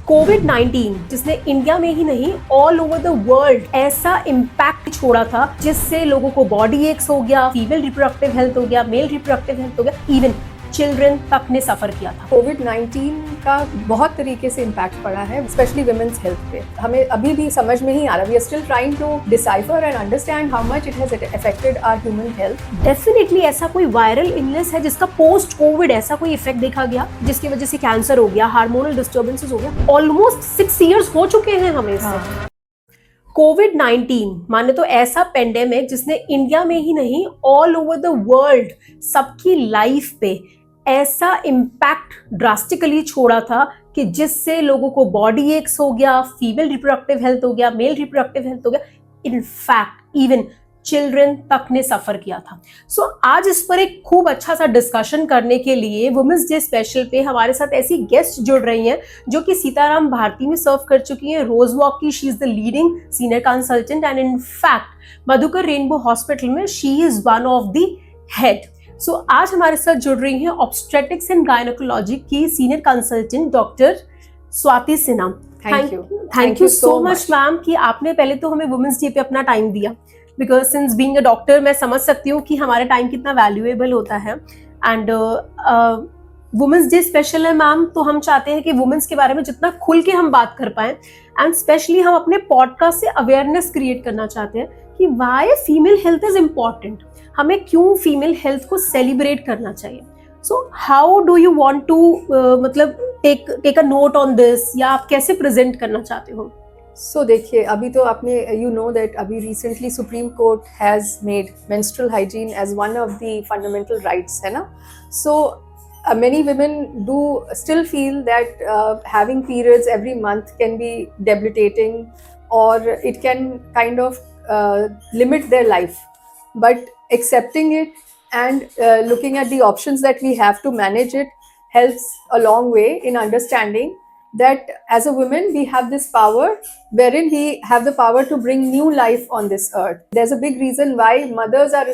कोविड-19 जिसने इंडिया में ही नहीं ऑल ओवर द वर्ल्ड ऐसा इम्पैक्ट छोड़ा था जिससे लोगों को बॉडी एक्स हो गया, फीमेल रिप्रोडक्टिव हेल्थ हो गया, मेल रिप्रोडक्टिव हेल्थ हो गया, इवन चिल्ड्रन तक ने सफर किया था। कोविड-19 का बहुत तरीके से इम्पैक्ट पड़ा है, स्पेशली वुमेन्स हेल्थ पे। हमें अभी भी समझ में नहीं आ रहा, we are still trying to decipher and understand how much it has affected our human health. Definitely ऐसा कोई वायरल इलनेस है जिसका पोस्ट कोविड ऐसा कोई इफेक्ट देखा गया जिसकी वजह से कैंसर हो गया, हार्मोनल डिस्टर्बेंसेस हो गया। ऑलमोस्ट 6 years हो चुके हैं हमें इससे। कोविड-19 माने तो ऐसा पेंडेमिक जिसने इंडिया में ही नहीं ऑल ओवर द वर्ल्ड सबकी लाइफ पे ऐसा इम्पैक्ट ड्रास्टिकली छोड़ा था कि जिससे लोगों को बॉडी एक्स हो गया, फीमेल रिप्रोडक्टिव हेल्थ हो गया, मेल रिप्रोडक्टिव हेल्थ हो गया, इनफैक्ट इवन चिल्ड्रन तक ने सफर किया था। सो आज इस पर एक खूब अच्छा सा डिस्कशन करने के लिए वुमेन्स डे स्पेशल पे हमारे साथ ऐसी गेस्ट जुड़ रही हैं जो कि सीताराम भारती में सर्व कर चुकी हैं, रोज वॉक की she is the leading senior consultant and in fact Madhukar Rainbow hospital में she is one of the head. So आज हमारे साथ जुड़ रही हैं ऑब्स्टेट्रिक्स एंड गायनेकोलॉजी की senior consultant doctor Swati Sinha. Thank you so much ma'am कि आपने पहले तो हमें वुमेन्स डे पे अपना टाइम दिया, because since being a doctor मैं समझ सकती हूँ कि हमारा टाइम कितना वैल्यूएबल होता है। एंड वुमेन्स डे स्पेशल है मैम, तो हम चाहते हैं कि वुमेन्स के बारे में जितना खुल के हम बात कर पाएं एंड स्पेशली हम अपने पॉडकास्ट से अवेयरनेस क्रिएट करना चाहते हैं कि why female health is important, हमें क्यों फीमेल हेल्थ को सेलिब्रेट करना चाहिए। So how do you want to मतलब take a note on this, या आप कैसे प्रेजेंट करना चाहते हो? सो देखिए, अभी तो आपने यू नो दैट अभी recently Supreme Court has made menstrual hygiene as one of the fundamental rights, है ना। सो many women do still feel that having periods every month can be debilitating, or it can kind of limit their life. But accepting it and looking at the options that we have to manage it helps a long way in understanding that as a woman we have this power wherein we have the power to bring new life on this earth. There's a big reason why mothers are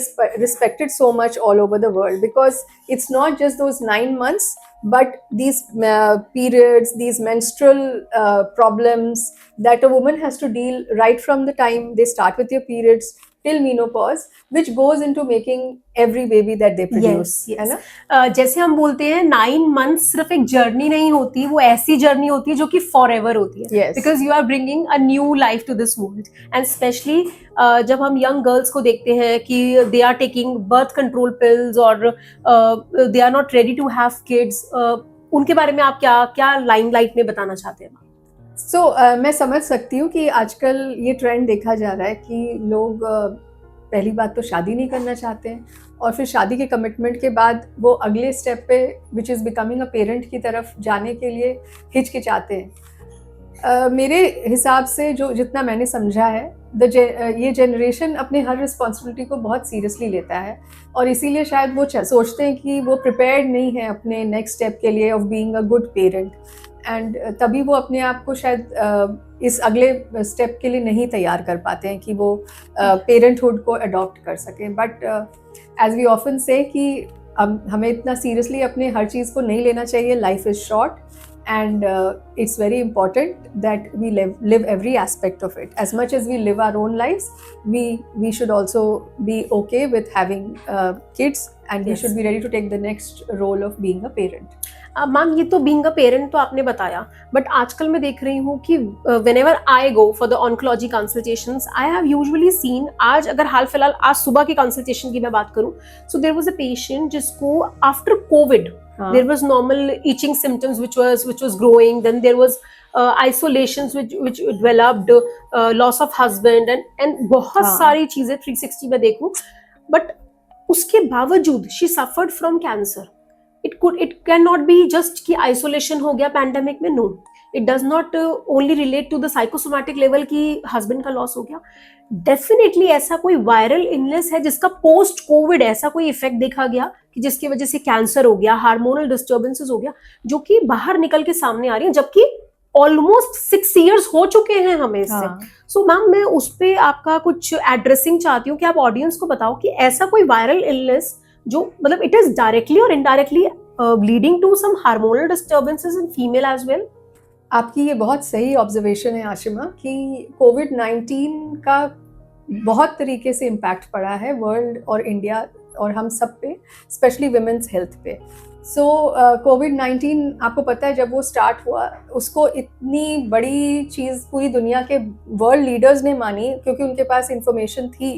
respected so much all over the world, because it's not just those 9 months, but these periods, these menstrual problems that a woman has to deal right from the time they start with their periods till menopause, which goes into making every baby that they produce. Yes. है ना? जैसे हम बोलते हैं 9 months सिर्फ एक journey नहीं होती, वो ऐसी जर्नी होती है जो कि फॉरएवर होती है, Yes. Because you are bringing a new life to this world. And specially जब हम यंग गर्ल्स को देखते हैं कि they are taking birth control pills और they are not ready to have kids, उनके बारे में आप क्या क्या लाइमलाइट में बताना चाहते हैं? मैं समझ सकती हूँ कि आजकल ये ट्रेंड देखा जा रहा है कि लोग पहली बात तो शादी नहीं करना चाहते हैं, और फिर शादी के कमिटमेंट के बाद वो अगले स्टेप पे which is becoming a parent की तरफ जाने के लिए हिचकिचाते हैं। मेरे हिसाब से जो जितना मैंने समझा है, ये जनरेशन अपने हर रिस्पॉन्सिबिलिटी को बहुत सीरियसली लेता है, और इसीलिए शायद वो सोचते हैं कि वो प्रिपेयर्ड नहीं है अपने नेक्स्ट स्टेप के लिए of being a good parent, and तभी वो अपने आप को शायद इस अगले स्टेप के लिए नहीं तैयार कर पाते हैं कि वो पेरेंटहुड को अडॉप्ट कर सकें। बट एज वी ऑफन से कि हमें इतना सीरियसली अपने हर चीज़ को नहीं लेना चाहिए। Life is short and it's very important that we live every aspect of it. As much as we live our own lives, we should also be okay with having kids, and we should be ready to take the next role of being a parent. Ma'am, ये तो being a parent तो आपने बताया, but आजकल मैं देख रही हूँ कि whenever I go for the oncology consultations, I have usually scene, आज अगर हाल फिलहाल आज सुबह की कंसल्टेशन की मैं बात करूँ, so there was a patient जिसको after Covid there was normal itching symptoms which was growing, then there was isolations which developed, loss of husband and बहुत सारी चीजें 360 में देखूं, but उसके बावजूद she suffered from cancer. It cannot be just कि isolation हो गया pandemic में, no, it does not only relate to the psychosomatic level कि husband का loss हो गया। डेफिनेटली ऐसा कोई वायरल इलनेस है जिसका पोस्ट कोविड ऐसा कोई इफेक्ट देखा गया कि जिसकी वजह से कैंसर हो गया, हार्मोनल डिस्टर्बेंसेस हो गया, जो कि बाहर निकल के सामने आ रही है, जबकि ऑलमोस्ट 6 years हो चुके हैं हमें इससे। सो मैम, मैं उस पे आपका कुछ एड्रेसिंग चाहती हूँ कि आप ऑडियंस को बताओ कि ऐसा कोई वायरल इलनेस जो मतलब इट इज डायरेक्टली और indirectly leading to some hormonal disturbances in female as well. आपकी ये बहुत सही ऑब्जर्वेशन है आशिमा कि कोविड-19 का बहुत तरीके से इम्पैक्ट पड़ा है वर्ल्ड और इंडिया और हम सब पे, स्पेशली वुमेन्स हेल्थ पे। सो कोविड-19 आपको पता है जब वो स्टार्ट हुआ उसको इतनी बड़ी चीज़ पूरी दुनिया के वर्ल्ड लीडर्स ने मानी क्योंकि उनके पास इंफॉर्मेशन थी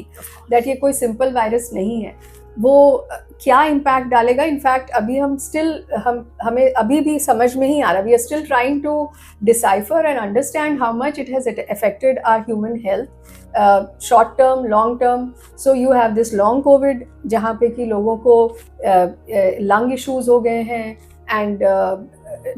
दैट ये कोई सिंपल वायरस नहीं है। वो क्या इम्पैक्ट डालेगा, इनफैक्ट अभी हमें अभी भी समझ में ही आ रहा, we are still trying to decipher and understand how much it has affected our human health, short term, long term. So you have this long Covid जहाँ पे कि लोगों को लंग इश्यूज हो गए हैं एंड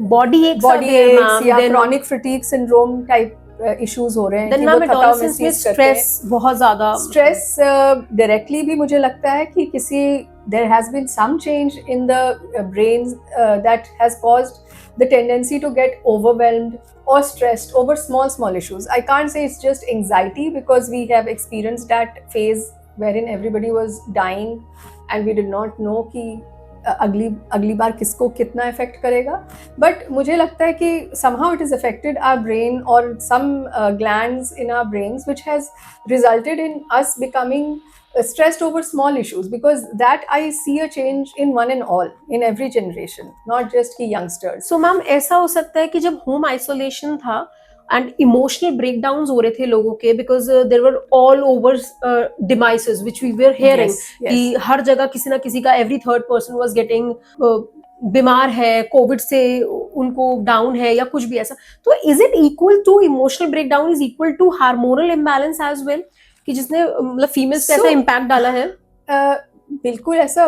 बॉडी एक्स या chronic fatigue syndrome type issues हो रहे हैं कि वो थकाव महसूस करते हैं। स्ट्रेस बहुत ज्यादा, स्ट्रेस डायरेक्टली भी मुझे लगता है कि किसी there has been some change in the brains that has caused the tendency to get overwhelmed or stressed over small issues. I can't say it's just anxiety because we have experienced that phase wherein everybody was dying and we did not know कि अगली बार किसको कितना effect करेगा, but मुझे लगता है कि somehow it has affected our brain or some glands in our brains which has resulted in us becoming stressed over small issues, because that I see a change in one and all in every generation, not just ki youngsters. So ma'am ऐसा हो सकता है कि जब home isolation था and emotional breakdowns हो रहे थे लोगों के because there were all over demises which we were hearing कि हर जगह किसी ना किसी का every third person was getting बीमार है, कोविड से उनको डाउन है या कुछ भी ऐसा, तो is it equal to emotional breakdown is equal to hormonal imbalance as well कि जिसने मतलब फीमेल्स पे ऐसा इम्पैक्ट डाला है? बिल्कुल ऐसा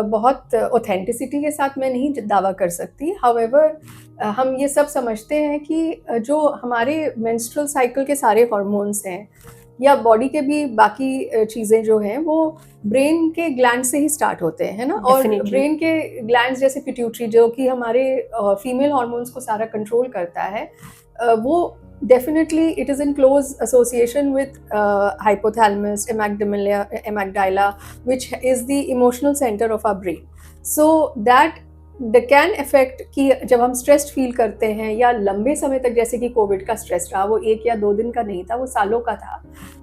बहुत ऑथेंटिसिटी के साथ मैं नहीं दावा कर सकती। हाउएवर हम ये सब समझते हैं कि जो हमारे मेंस्ट्रुअल साइकिल के सारे हार्मोन्स हैं या बॉडी के भी बाकी चीज़ें जो हैं वो ब्रेन के ग्लैंड से ही स्टार्ट होते हैं, है ना। और ब्रेन के ग्लैंड्स जैसे पिट्यूटरी जो कि हमारे फीमेल हार्मोन्स को सारा कंट्रोल करता है, वो definitely it is in close association with hypothalamus, amygdala, which is the emotional center of our brain. So that can affect कि जब हम stressed feel करते हैं या लंबे समय तक, जैसे कि कोविड का स्ट्रेस रहा, वो 1 या 2 दिन का नहीं था, वो सालों का था,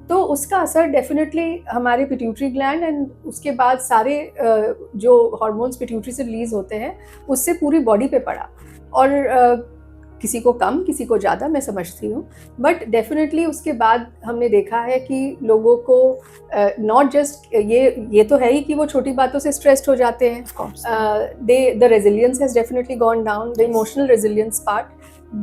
तो उसका असर डेफिनेटली हमारे पिट्यूटरी ग्लैंड एंड उसके बाद सारे जो हार्मोन्स पिट्यूटरी से रिलीज होते हैं उससे पूरी बॉडी पे पड़ा। और किसी को कम, किसी को ज़्यादा, मैं समझती हूँ, बट डेफिनेटली उसके बाद हमने देखा है कि लोगों को नॉट जस्ट ये तो है ही कि वो छोटी बातों से स्ट्रेस्ड हो जाते हैं, the resilience has definitely gone down, the emotional resilience part,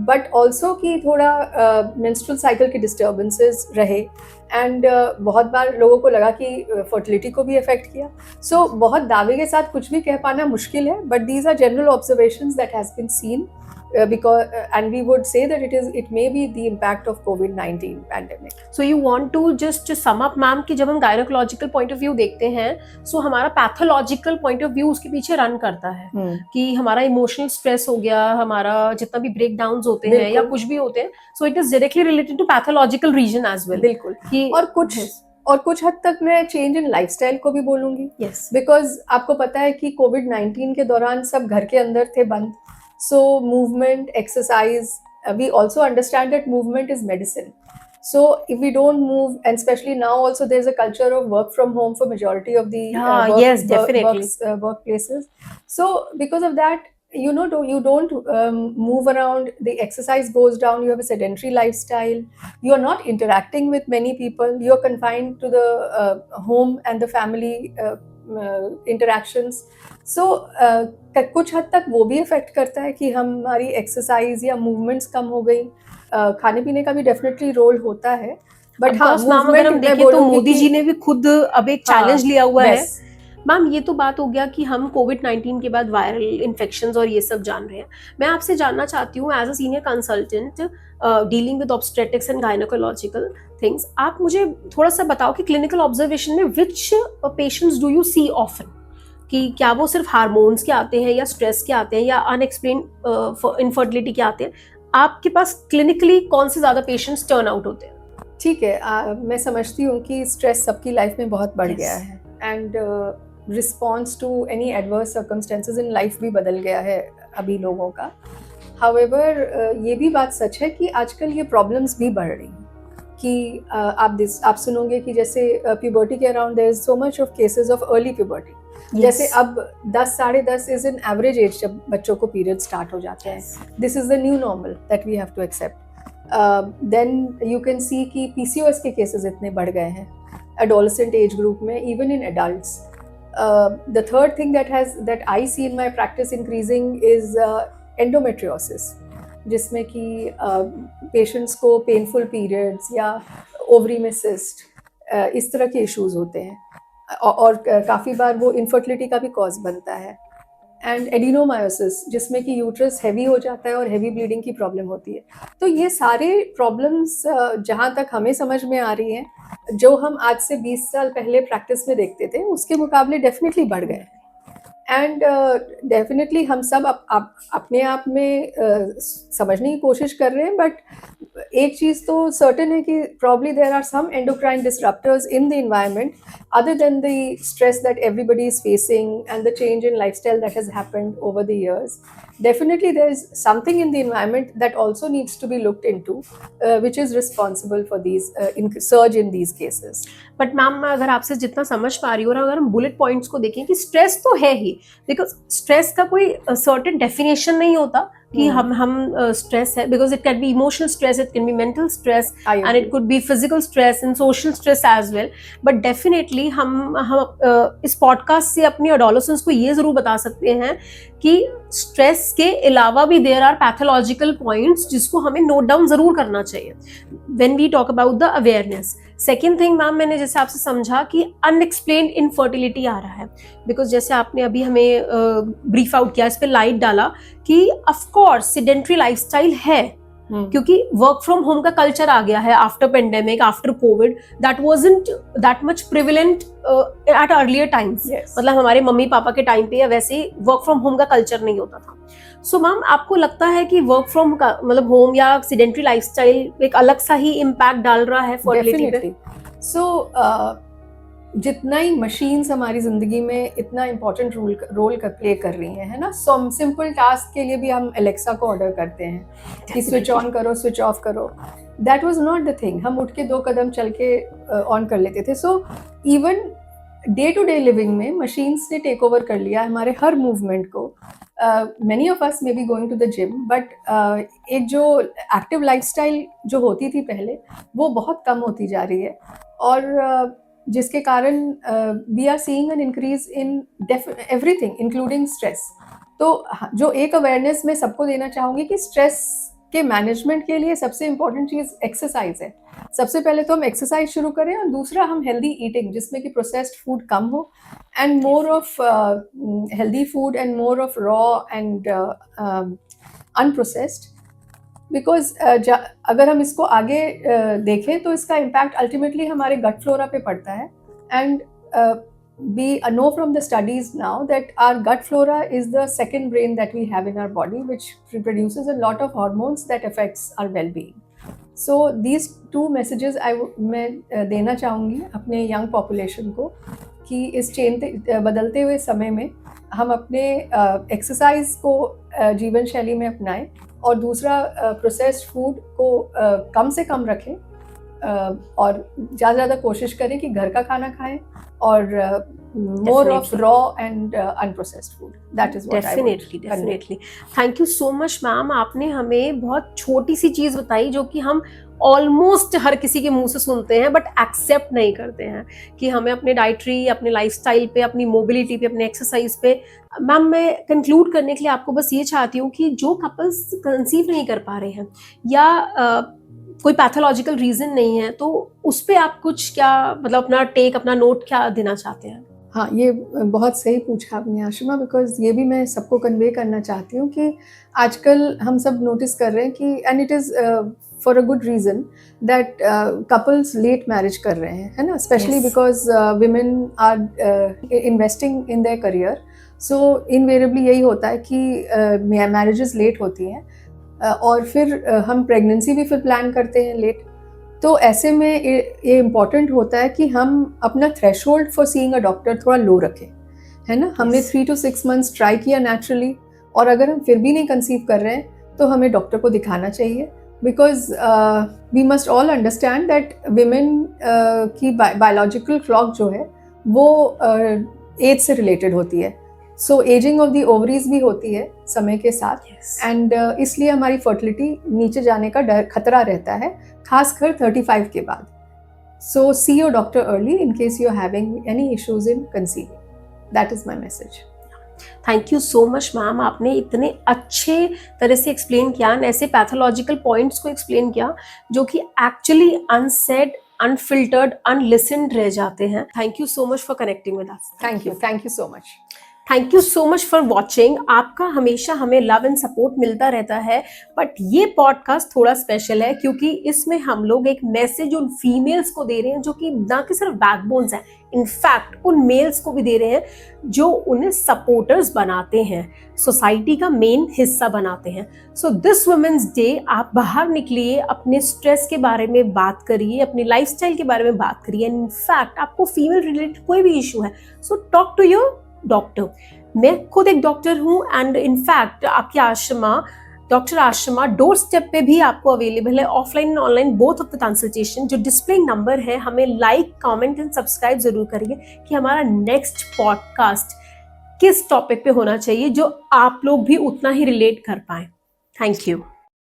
but also कि थोड़ा मेंस्ट्रुअल साइकिल के डिस्टर्बेंसेस रहे एंड बहुत बार लोगों को लगा कि फर्टिलिटी को भी अफेक्ट किया। सो बहुत दावे के साथ कुछ भी कह पाना मुश्किल है, but these are general observations that has been seen because and we would say that it may be the impact of COVID-19 pandemic. So you want to just sum up ma'am कि जब हम gynaecological point of view देखते हैं, सो हमारा pathological point of view उसके पीछे run करता है कि हमारा इमोशनल स्ट्रेस हो गया, हमारा जितना भी ब्रेक डाउन होते हैं या कुछ भी होते हैं, so it is directly related to pathological reason as well. बिल्कुल। और कुछ हद तक मैं चेंज इन लाइफस्टाइल को भी बोलूंगी, बिकॉज आपको पता है कि कोविड-19 के दौरान सब घर के अंदर थे बंद, so movement, exercise, we also understand that movement is medicine. So if we don't move, and especially now also there's a culture of work from home for majority of the workplaces. So because of that, you don't move around, the exercise goes down, you have a sedentary lifestyle, you are not interacting with many people, you are confined to the home and the family interactions. So कुछ हद तक वो भी affect करता है कि हमारी exercise या मूवमेंट्स कम हो गई। खाने पीने का भी डेफिनेटली रोल होता है, बट हाँ, अगर हम देखें तो मोदी जी ने भी खुद अब एक चैलेंज लिया हुआ है। मैम ये तो बात हो गया कि हम कोविड-19 के बाद वायरल इन्फेक्शंस और ये सब जान रहे हैं। मैं आपसे जानना चाहती हूँ as a senior consultant dealing with obstetrics and gynaecological things, आप मुझे थोड़ा सा बताओ कि क्लिनिकल ऑब्जर्वेशन में which patients do you see often, कि क्या वो सिर्फ हार्मोन्स के आते हैं या स्ट्रेस के आते हैं या अनएक्सप्लेन्ड इनफर्टिलिटी के आते हैं? आपके पास क्लिनिकली कौन से ज़्यादा पेशेंट्स टर्न आउट होते हैं? ठीक है, मैं समझती हूँ कि स्ट्रेस सबकी लाइफ में बहुत बढ़ गया है and response to any adverse circumstances in life भी बदल गया है अभी लोगों का। हाउएवर ये भी बात सच है कि आजकल ये प्रॉब्लम्स भी बढ़ रही हैं कि आप सुनोगे कि जैसे प्यूबर्टी के around there is so much of cases of early puberty. जैसे अब 10 साढ़े 10 इज इन एवरेज एज जब बच्चों को पीरियड स्टार्ट हो जाते हैं. This is the new normal that we have to accept. Then you can see कि पीसीओएस के केसेस इतने बढ़ गए हैं एडोलेसेंट एज ग्रुप में, even in adults. The third thing that I see in my practice increasing is endometriosis, जिसमें कि patients को पेनफुल पीरियड्स या ओवरी में सिस्ट इस तरह के इश्यूज होते हैं और काफ़ी बार वो इनफर्टिलिटी का भी कॉज बनता है. एंड एडिनोमायोसिस, जिसमें कि यूट्रस हैवी हो जाता है और हैवी ब्लीडिंग की प्रॉब्लम होती है. तो ये सारे प्रॉब्लम्स जहाँ तक हमें समझ में आ रही हैं, जो हम आज से 20 साल पहले प्रैक्टिस में देखते थे उसके मुकाबले डेफिनेटली बढ़ गए हैं. एंड डेफिनेटली हम सब अपने आप में समझने की कोशिश कर रहे हैं. बट एक चीज़ तो सर्टेन है कि probably there are some endocrine disruptors in the environment other than the stress that everybody is facing and the change in lifestyle that has happened over the years. Definitely there is something in the environment that also needs to be looked into, which is responsible for these surge in these cases. But ma'am मैं अगर आपसे जितना समझ पा रही हूँ और अगर हम बुलेट पॉइंट्स को देखें कि स्ट्रेस तो है ही, बिकॉज स्ट्रेस का कोई सर्टेन डेफिनेशन नहीं होता कि हम स्ट्रेस है, because it can be emotional stress, it can be mental stress and it could be physical stress and social stress as well. But definitely हम इस पॉडकास्ट से अपनी एडोलेसेंस को ये जरूर बता सकते हैं कि स्ट्रेस के अलावा भी देयर आर पैथोलॉजिकल पॉइंट्स जिसको हमें नोट डाउन जरूर करना चाहिए when we talk about the awareness. Second thing ma'am, मैंने जैसे आपसे समझा कि अनएक्सप्लेन्ड इनफर्टिलिटी आ रहा है, बिकॉज जैसे आपने अभी हमें ब्रीफ आउट किया, इस पर लाइट डाला कि ऑफकोर्स सिडेंट्री लाइफस्टाइल है, क्योंकि वर्क फ्रॉम होम का कल्चर आ गया है after pandemic, after covid. That wasn't that much prevalent at earlier times. मतलब हमारे मम्मी पापा के टाइम पे या वैसे वर्क फ्रॉम होम का कल्चर नहीं होता था. सो मैम, आपको लगता है कि वर्क फ्रॉम का मतलब होम या सिडेंट्री लाइफस्टाइल एक अलग सा ही इम्पैक्ट डाल रहा है फर्टिलिटी पे? सो जितना ही मशीन्स हमारी जिंदगी में इतना इम्पोर्टेंट रोल प्ले कर रही हैं, है ना. सिंपल टास्क के लिए भी हम एलेक्सा को ऑर्डर करते हैं कि स्विच ऑन करो, स्विच ऑफ करो. That was not the thing. हम उठ के 2 कदम चल के ऑन कर लेते थे. So even day to day living में मशीन्स ने टेक ओवर कर लिया हमारे हर मूवमेंट को. Many of us may be going to the gym, but एक जो एक्टिव लाइफस्टाइल जो होती थी पहले, वो बहुत कम होती जा रही है. और जिसके कारण we are seeing an increase in everything including stress. तो जो एक अवेयरनेस मैं सबको देना चाहूँगी कि स्ट्रेस के मैनेजमेंट के लिए सबसे इम्पोर्टेंट चीज़ एक्सरसाइज है. सबसे पहले तो हम एक्सरसाइज शुरू करें, और दूसरा हम हेल्दी ईटिंग, जिसमें कि प्रोसेस्ड फूड कम हो and more of healthy food and more of raw and unprocessed. Because अगर हम इसको आगे देखें तो इसका इम्पैक्ट अल्टीमेटली हमारे गट फ्लोरा पे पड़ता है. And we know from the studies now that our gut flora is the second brain that we have in our body, which produces a lot of hormones that affects our well-being. So these two messages मैं देना चाहूँगी अपने young population को कि इस बदलते हुए समय में हम अपने एक्सरसाइज को जीवन शैली में अपनाएं, और दूसरा प्रोसेस्ड फूड को कम से कम रखें, और ज़्यादा कोशिश करें कि घर का खाना खाएं, और more of raw and unprocessed food. That is what definitely. Thank you so much, ma'am. आपने हमें बहुत छोटी सी चीज़ बताई जो कि हम ऑलमोस्ट हर किसी के मुंह से सुनते हैं बट एक्सेप्ट नहीं करते हैं, कि हमें अपने डाइटरी, अपने लाइफस्टाइल पे, अपनी मोबिलिटी पे, अपने एक्सरसाइज पे. मैम, मैं कंक्लूड करने के लिए आपको बस ये चाहती हूँ कि जो कपल्स कंसीव नहीं कर पा रहे हैं या कोई पैथोलॉजिकल रीजन नहीं है, तो उस पे आप कुछ क्या मतलब अपना टेक, अपना नोट क्या देना चाहते हैं? हाँ, ये बहुत सही पूछा आपने आशिमा, बिकॉज ये भी मैं सबको कन्वे करना चाहती हूँ कि आजकल हम सब नोटिस कर रहे हैं कि and it is for a good reason that couples late marriage कर रहे हैं, है ना, specially because women are investing in their career. So invariably यही होता है कि मैरिजेस लेट होती हैं, और फिर हम प्रेगनेंसी भी फिर प्लान करते हैं लेट. तो ऐसे में ये इम्पॉर्टेंट होता है कि हम अपना threshold for seeing a doctor थोड़ा लो रखें, है ना. हमने 3 to 6 months ट्राई किया नेचुरली, और अगर हम फिर भी नहीं कंसीव कर रहे हैं तो हमें डॉक्टर को दिखाना चाहिए, because we must all understand that women की बायोलॉजिकल क्लॉक जो है वो एज से रिलेटेड होती है। So ageing of the ovaries भी होती है समय के साथ, एंड इसलिए हमारी फर्टिलिटी नीचे जाने का डर खतरा रहता है, खासकर 35 के बाद। So see your doctor early in case you are having any issues in conceiving. That is my message. Thank you so much ma'am, आपने इतने अच्छे तरह से एक्सप्लेन किया, ऐसे पैथोलॉजिकल पॉइंट्स को एक्सप्लेन किया जो कि एक्चुअली अनसेड, अनफिल्टर्ड, अनलिसन्ड रह जाते हैं। Thank you so much for connecting with us. Thank you so much. Thank you so much for watching. आपका हमेशा हमें लव एंड सपोर्ट मिलता रहता है, बट ये पॉडकास्ट थोड़ा स्पेशल है क्योंकि इसमें हम लोग एक मैसेज उन फीमेल्स को दे रहे हैं जो कि ना कि सिर्फ बैकबोन्स हैं, इनफैक्ट उन मेल्स को भी दे रहे हैं जो उन्हें सपोर्टर्स बनाते हैं, सोसाइटी का मेन हिस्सा बनाते हैं। सो दिस वुमेन्स डे आप बाहर निकलिए, अपने स्ट्रेस के बारे में बात करिए, अपनी लाइफस्टाइल के बारे में बात करिए। इनफैक्ट आपको फीमेल रिलेटेड कोई भी इशू है, so talk to your doctor. मैं खुद एक डॉक्टर हूँ एंड इनफैक्ट आपकी Ashrama, doctor Ashrama doorstep पे भी आपको अवेलेबल है, offline and online both of the consultation. जो डिस्प्ले नंबर है, हमें लाइक, कमेंट एंड सब्सक्राइब जरूर करिए कि हमारा नेक्स्ट पॉडकास्ट किस टॉपिक पे होना चाहिए जो आप लोग भी उतना ही रिलेट कर पाए। Thank you.